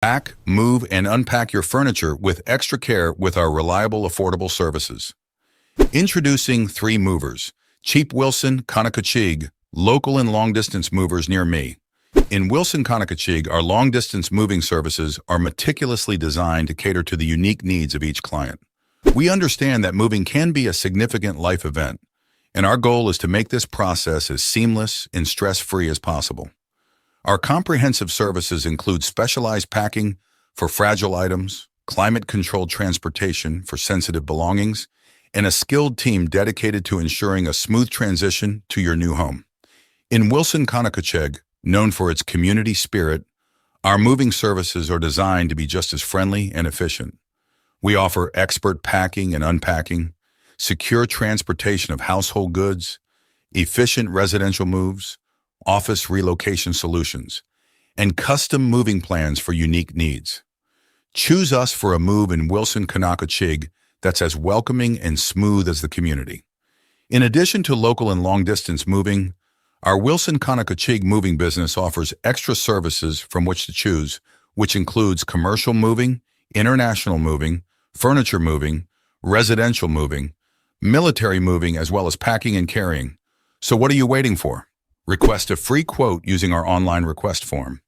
Pack, move, and unpack your furniture with extra care with our reliable, affordable services. Introducing 3 movers. Cheap Wilson-Conococheague, local and long-distance movers near me. In Wilson-Conococheague, our long-distance moving services are meticulously designed to cater to the unique needs of each client. We understand that moving can be a significant life event, and our goal is to make this process as seamless and stress-free as possible. Our comprehensive services include specialized packing for fragile items, climate-controlled transportation for sensitive belongings, and a skilled team dedicated to ensuring a smooth transition to your new home. In Wilson-Conococheague, known for its community spirit, our moving services are designed to be just as friendly and efficient. We offer expert packing and unpacking, secure transportation of household goods, efficient residential moves, office relocation solutions, and custom moving plans for unique needs. Choose us for a move in Wilson-Conococheague that's as welcoming and smooth as the community. In addition to local and long-distance moving, our Wilson-Conococheague moving business offers extra services from which to choose, which includes commercial moving, international moving, furniture moving, residential moving, military moving, as well as packing and carrying. So what are you waiting for? Request a free quote using our online request form.